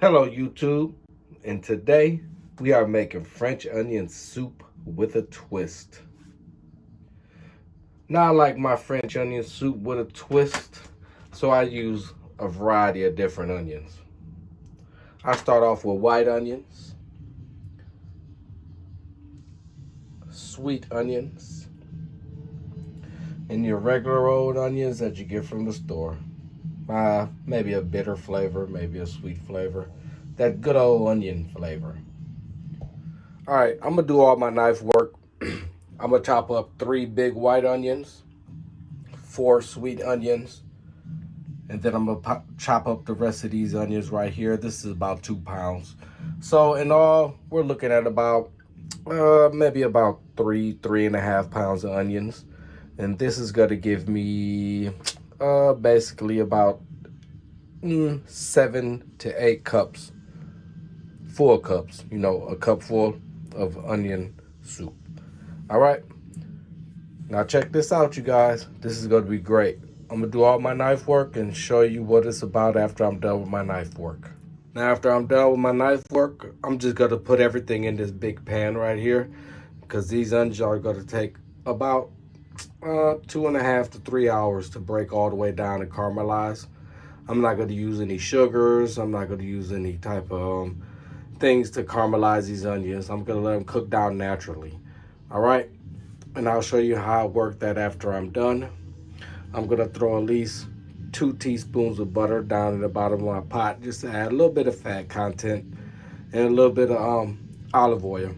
Hello YouTube, and today we are making French onion soup with a twist. Now I like my French onion soup with a twist, so I use a variety of different onions. I start off with white onions, sweet onions, and your regular old onions that you get from the store. Maybe a bitter flavor, maybe a sweet flavor. That good old onion flavor. All right, I'm gonna do all my knife work. I'm gonna chop up 3 big white onions, 4 sweet onions, and then I'm gonna chop up the rest of these onions right here. This is about 2 pounds. So in all, we're looking at about maybe about 3.5 pounds of onions, and this is gonna give me basically about 7 to 8 cups, full cups. You know, a cup full of onion soup. All right. Now check this out, you guys. This is going to be great. I'm going to do all my knife work and show you what it's about after I'm done with my knife work. Now after I'm done with my knife work, I'm just going to put everything in this big pan right here, because these onions are going to take about 2.5 to 3 hours to break all the way down and caramelize. I'm not going to use any sugars. I'm not going to use any type of things to caramelize these onions. I'm going to let them cook down naturally. All right. And I'll show you how I work that after I'm done. I'm gonna throw at least 2 teaspoons of butter down in the bottom of my pot, just to add a little bit of fat content and a little bit of olive oil.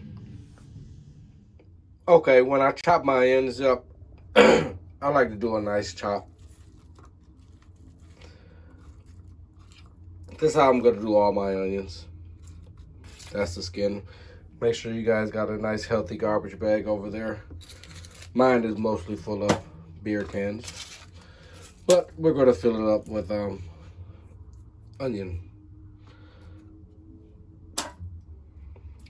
Okay, when I chop my onions up, I like to do a nice chop. This is how I'm gonna do all my onions. That's the skin. Make sure you guys got a nice healthy garbage bag over there. Mine is mostly full of beer cans, but we're going to fill it up with onion.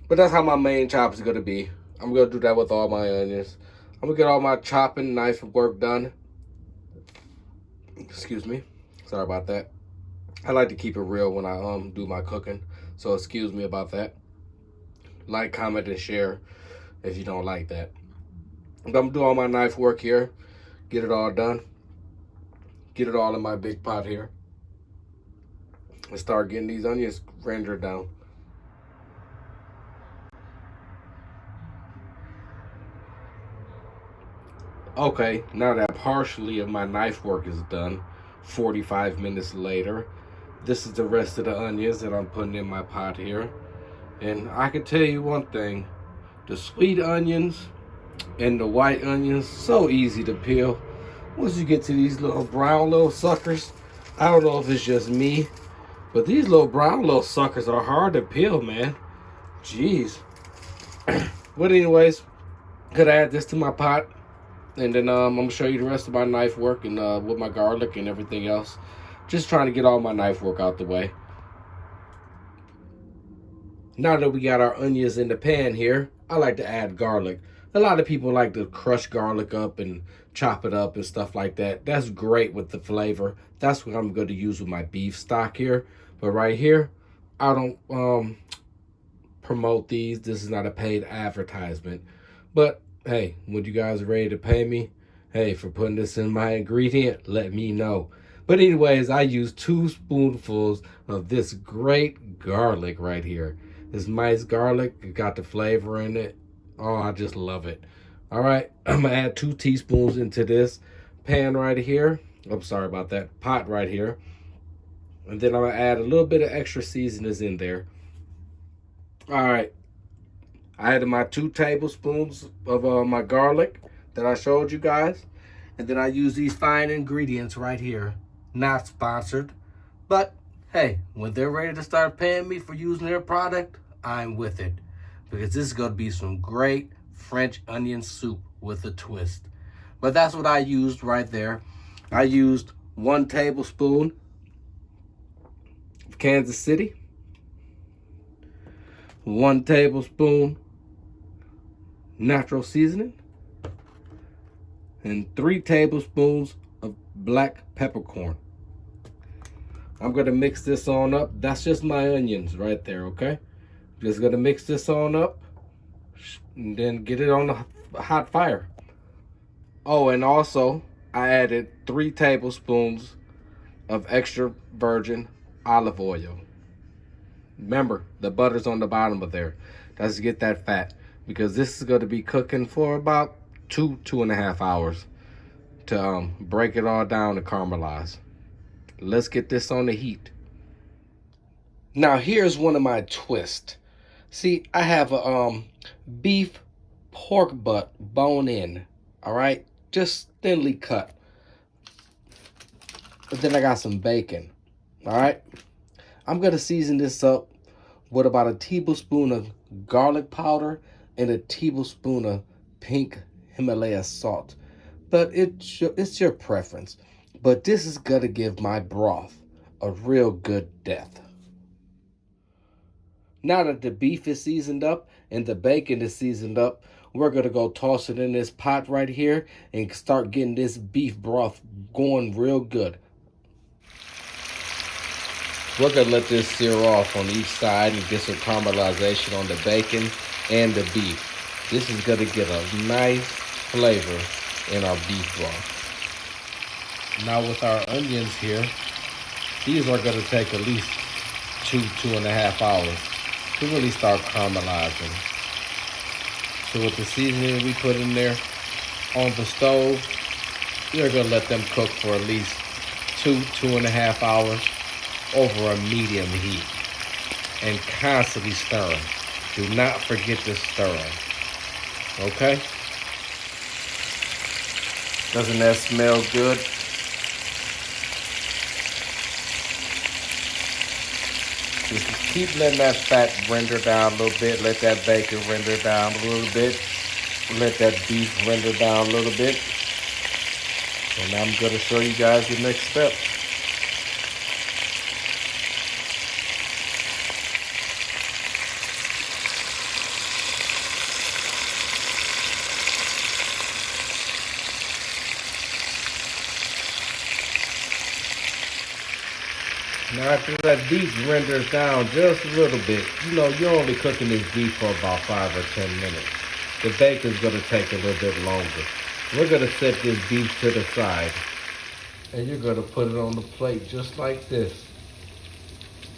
But that's how my main chop is going to be. I'm going to do that with all my onions. I'm going to get all my chopping knife work done. Excuse me. Sorry about that. I like to keep it real when I do my cooking, so excuse me about that. Like, comment, and share if you don't like that. I'm gonna do all my knife work here, get it all done, get it all in my big pot here, and start getting these onions rendered down. Okay, now that partially of my knife work is done, 45 minutes later, this is the rest of the onions that I'm putting in my pot here. And I can tell you one thing, the sweet onions and the white onions, so easy to peel. Once you get to these little brown little suckers, I don't know if it's just me, but these little brown little suckers are hard to peel, man. Jeez. But anyways, could add this to my pot, and then I'm gonna show you the rest of my knife work and with my garlic and everything else. Just trying to get all my knife work out the way. Now that we got our onions in the pan here, I like to add garlic. A lot of people like to crush garlic up and chop it up and stuff like that. That's great with the flavor. That's what I'm going to use with my beef stock here. But right here, I don't promote these. This is not a paid advertisement. But hey, when you guys are ready to pay me, hey, for putting this in my ingredient, let me know. But anyways, I use 2 spoonfuls of this great garlic right here. This nice garlic, it got the flavor in it. Oh, I just love it. All right, I'm gonna add 2 teaspoons into this pan right here. I'm sorry about that, pot right here. And then I'm gonna add a little bit of extra seasonings in there. All right, I added my 2 tablespoons of my garlic that I showed you guys. And then I use these fine ingredients right here. Not sponsored, but hey, when they're ready to start paying me for using their product, I'm with it. Because this is going to be some great French onion soup with a twist. But that's what I used right there. I used 1 tablespoon of Kansas City, 1 tablespoon natural seasoning, and 3 tablespoons of black peppercorn. I'm gonna mix this on up. That's just my onions right there, okay? Just gonna mix this on up and then get it on the hot fire. Oh, and also I added 3 tablespoons of extra virgin olive oil. Remember, the butter's on the bottom of there. That's to get that fat, because this is going to be cooking for about 2.5 hours to break it all down and caramelize. Let's get this on the heat. Now here's one of my twists. See, I have a beef pork butt bone in, all right, just thinly cut. But then I got some bacon, all right. I'm gonna season this up with about a tablespoon of garlic powder and a tablespoon of pink Himalaya salt. But it's your preference. But this is gonna give my broth a real good depth. Now that the beef is seasoned up and the bacon is seasoned up, we're gonna go toss it in this pot right here and start getting this beef broth going real good. We're gonna let this sear off on each side and get some caramelization on the bacon and the beef. This is gonna get a nice flavor in our beef broth. Now with our onions here, these are gonna take at least 2.5 hours to really start caramelizing. So with the seasoning we put in there on the stove, we're gonna let them cook for at least 2.5 hours over a medium heat and constantly stirring. Do not forget to stir them. Okay? Doesn't that smell good? Just keep letting that fat render down a little bit. Let that bacon render down a little bit. Let that beef render down a little bit. And I'm gonna show you guys the next step. Now after that beef renders down just a little bit, you're only cooking this beef for about 5 or 10 minutes. The bacon's gonna take a little bit longer. We're gonna set this beef to the side and you're gonna put it on the plate just like this.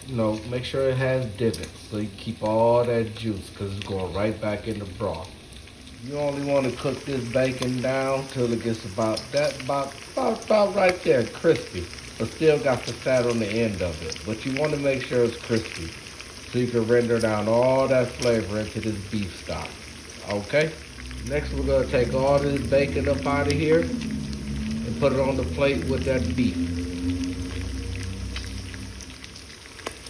Make sure it has divots so you keep all that juice because it's going right back in the broth. You only want to cook this bacon down till it gets about right there, crispy, but still got the fat on the end of it. But you want to make sure it's crispy so you can render down all that flavor into this beef stock. Okay? Next we're going to take all this bacon up out of here and put it on the plate with that beef.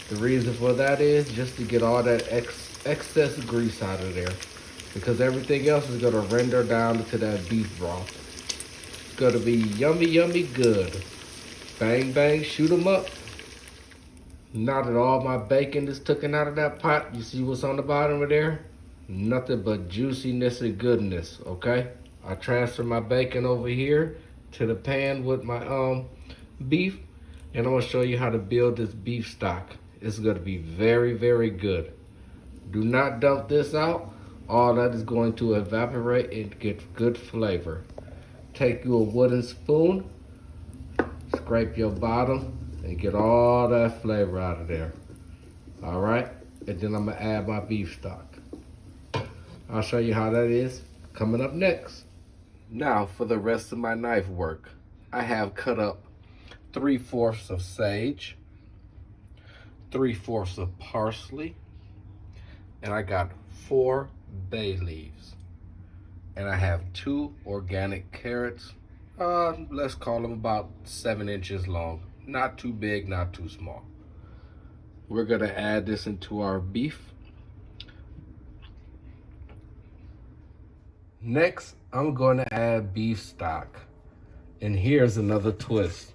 The reason for that is just to get all that excess grease out of there, because everything else is gonna render down into that beef broth. It's gonna be yummy, yummy good. Bang, bang, shoot 'em up. Now that all my bacon is taken out of that pot, you see what's on the bottom of there? Nothing but juiciness and goodness, okay? I transfer my bacon over here to the pan with my beef, and I'm gonna show you how to build this beef stock. It's gonna be very, very good. Do not dump this out. All that is going to evaporate and get good flavor. Take you a wooden spoon, scrape your bottom, and get all that flavor out of there. All right, and then I'm gonna add my beef stock. I'll show you how that is coming up next. Now for the rest of my knife work. I have cut up 3/4 of sage, 3/4 of parsley, and I got 4 bay leaves. And I have 2 organic carrots. Let's call them about 7 inches long. Not too big, not too small. We're gonna add this into our beef. Next, I'm going to add beef stock. And here's another twist.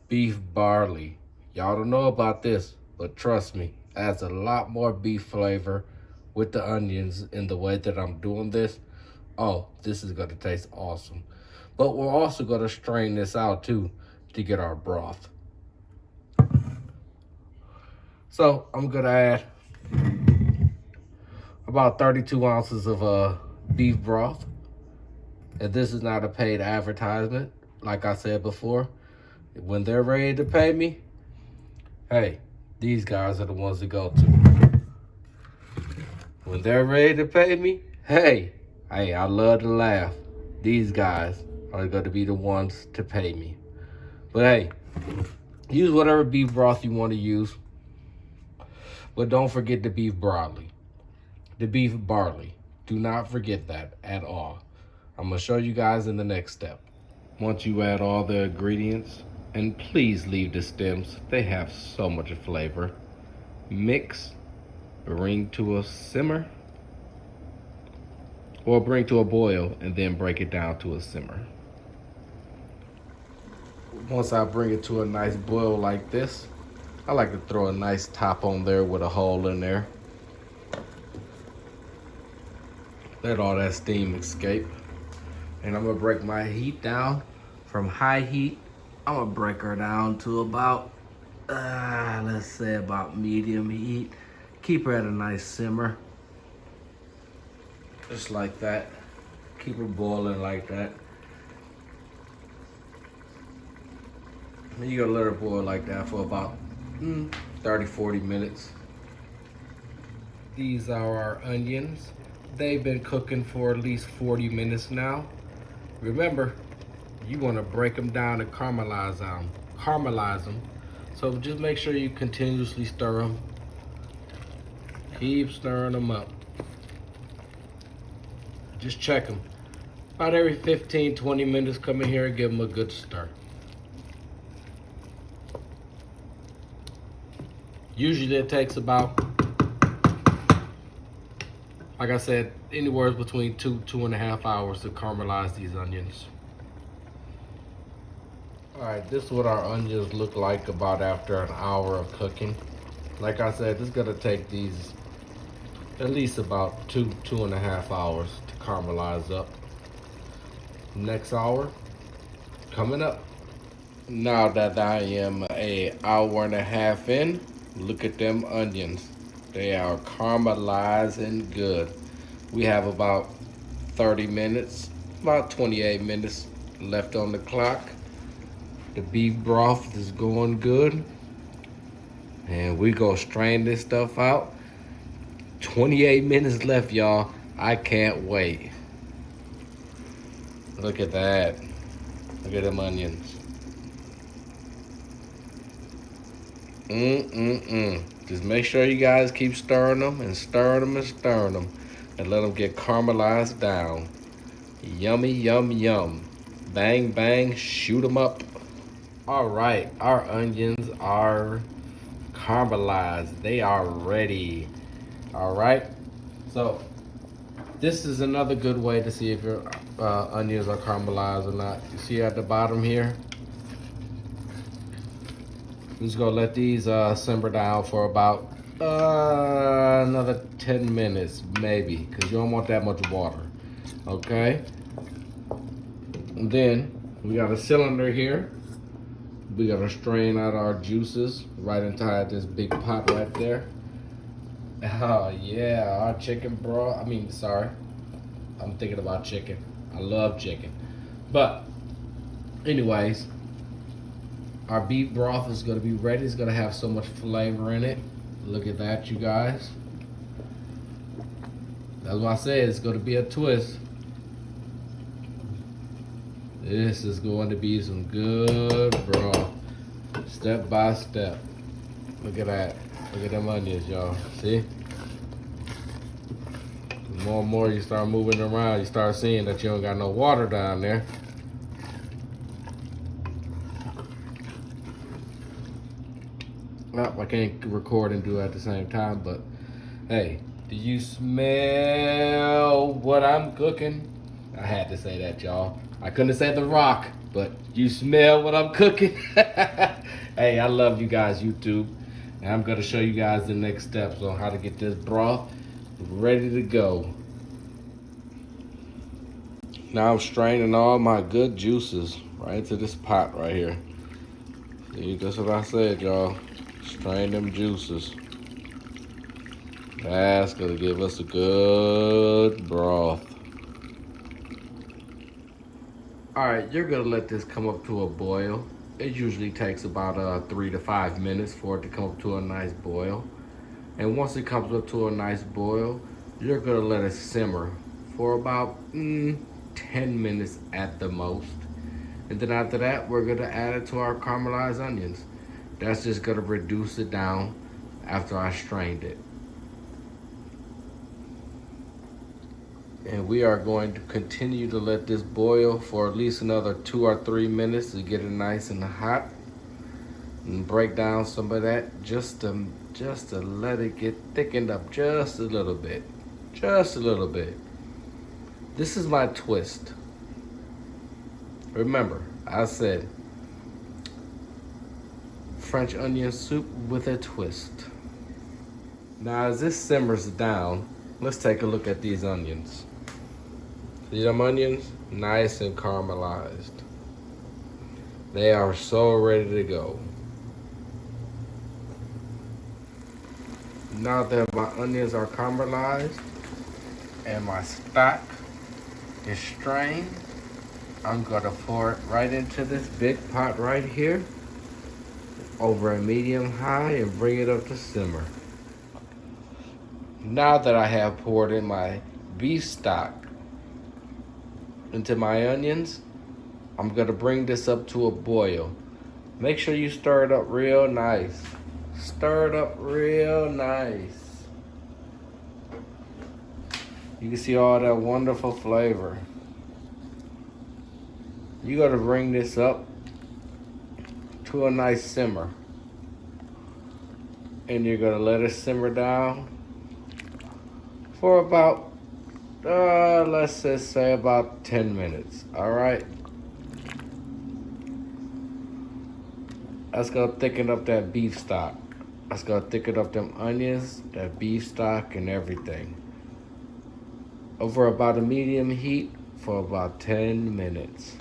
Beef barley. Y'all don't know about this, but trust me, it adds a lot more beef flavor with the onions in the way that I'm doing this. Oh, this is gonna taste awesome. But we're also gonna strain this out too to get our broth. So I'm gonna add about 32 ounces of beef broth. And this is not a paid advertisement. Like I said before, when they're ready to pay me, hey, these guys are the ones to go to. When they're ready to pay me, hey, I love to laugh. These guys are going to be the ones to pay me. But hey, use whatever beef broth you want to use. But don't forget the beef barley. The beef barley. Do not forget that at all. I'm going to show you guys in the next step. Once you add all the ingredients, and please leave the stems. They have so much flavor. Mix, bring to a simmer, or bring to a boil and then break it down to a simmer. Once I bring it to a nice boil like this, I like to throw a nice top on there with a hole in there. Let all that steam escape. And I'm gonna break my heat down from high heat. I'm gonna break her down to about, let's say about medium heat. Keep her at a nice simmer. Just like that. Keep her boiling like that. And you're gonna let her boil like that for about 30, 40 minutes. These are our onions. They've been cooking for at least 40 minutes now. Remember, you want to break them down and caramelize them. So just make sure you continuously stir them. Keep stirring them up. Just check them. About every 15, 20 minutes, come in here and give them a good stir. Usually it takes about, like I said, anywhere between 2.5 hours to caramelize these onions. All right, this is what our onions look like about after an hour of cooking. Like I said, this is gonna take these at least about 2.5 hours to caramelize up. Next hour, coming up. Now that I am an hour and a half in, look at them onions. They are caramelizing good. We have about 30 minutes, about 28 minutes left on the clock. The beef broth is going good. And we go strain this stuff out. 28 minutes left, y'all. I can't wait. Look at that. Look at them onions. Just make sure you guys keep stirring them and stirring them and stirring them and let them get caramelized down. Yummy, yum, yum. Bang, bang, shoot them up. All right, our onions are caramelized. They are ready. All right, so this is another good way to see if your onions are caramelized or not. You see at the bottom here? I'm just gonna let these simmer down for about another 10 minutes, maybe, because you don't want that much water, okay? And then we got a cylinder here. We gotta strain out our juices right inside this big pot right there. Oh yeah, our chicken broth. I'm thinking about chicken. I love chicken. But anyways, our beef broth is gonna be ready. It's gonna have so much flavor in it. Look at that, you guys. That's why I said it's gonna be a twist. This is going to be some good broth, step by step. Look at that. Look at them onions, y'all. See? The more and more you start moving around, you start seeing that you don't got no water down there. Well, I can't record and do it at the same time, but hey, do you smell what I'm cooking? I had to say that, y'all. I couldn't have said The Rock, but you smell what I'm cooking? Hey, I love you guys, YouTube. And I'm gonna show you guys the next steps on how to get this broth ready to go. Now I'm straining all my good juices right into this pot right here. See, that's what I said, y'all. Strain them juices. That's gonna give us a good broth. All right, you're gonna let this come up to a boil. It usually takes about 3 to 5 minutes for it to come up to a nice boil. And once it comes up to a nice boil, you're gonna let it simmer for about 10 minutes at the most. And then after that, we're gonna add it to our caramelized onions. That's just gonna reduce it down after I strained it. And we are going to continue to let this boil for at least another 2 or 3 minutes to get it nice and hot. And break down some of that just to let it get thickened up just a little bit. Just a little bit. This is my twist. Remember, I said French onion soup with a twist. Now as this simmers down, let's take a look at these onions. See them onions? Nice and caramelized. They are so ready to go. Now that my onions are caramelized and my stock is strained, I'm gonna pour it right into this big pot right here over a medium high and bring it up to simmer. Now that I have poured in my beef stock into my onions, I'm gonna bring this up to a boil. Make sure you stir it up real nice. Stir it up real nice. You can see all that wonderful flavor. You gotta bring this up to a nice simmer. And you're gonna let it simmer down for about, let's just say about 10 minutes, all right? That's gonna thicken up that beef stock. That's gonna thicken up them onions, that beef stock, and everything. Over about a medium heat for about 10 minutes.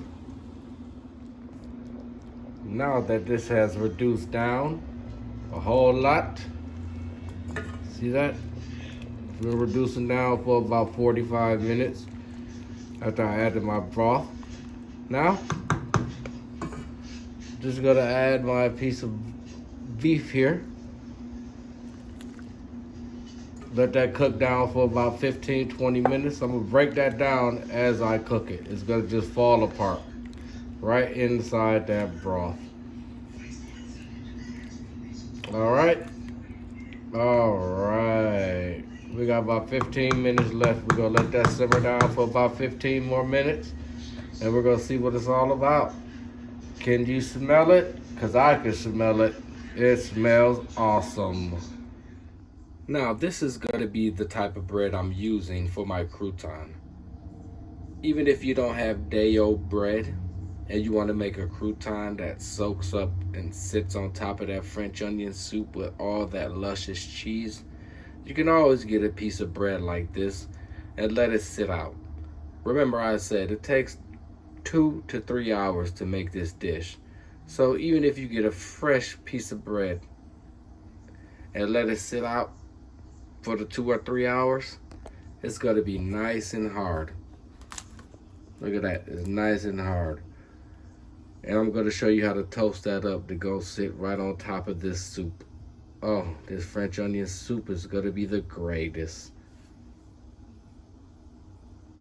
Now that this has reduced down a whole lot, see that? We're reducing down for about 45 minutes after I added my broth. Now, just gonna add my piece of beef here. Let that cook down for about 15-20 minutes. I'm gonna break that down as I cook it. It's gonna just fall apart right inside that broth. All right. We got about 15 minutes left. We're gonna let that simmer down for about 15 more minutes, and we're gonna see what it's all about. Can you smell it? Cause I can smell it. It smells awesome. Now, this is gonna be the type of bread I'm using for my crouton. Even if you don't have day-old bread and you wanna make a crouton that soaks up and sits on top of that French onion soup with all that luscious cheese, you can always get a piece of bread like this and let it sit out. Remember I said it takes 2 to 3 hours to make this dish. So even if you get a fresh piece of bread and let it sit out for the 2 or 3 hours, it's gonna be nice and hard. Look at that, it's nice and hard. And I'm gonna show you how to toast that up to go sit right on top of this soup. Oh, this French onion soup is gonna be the greatest.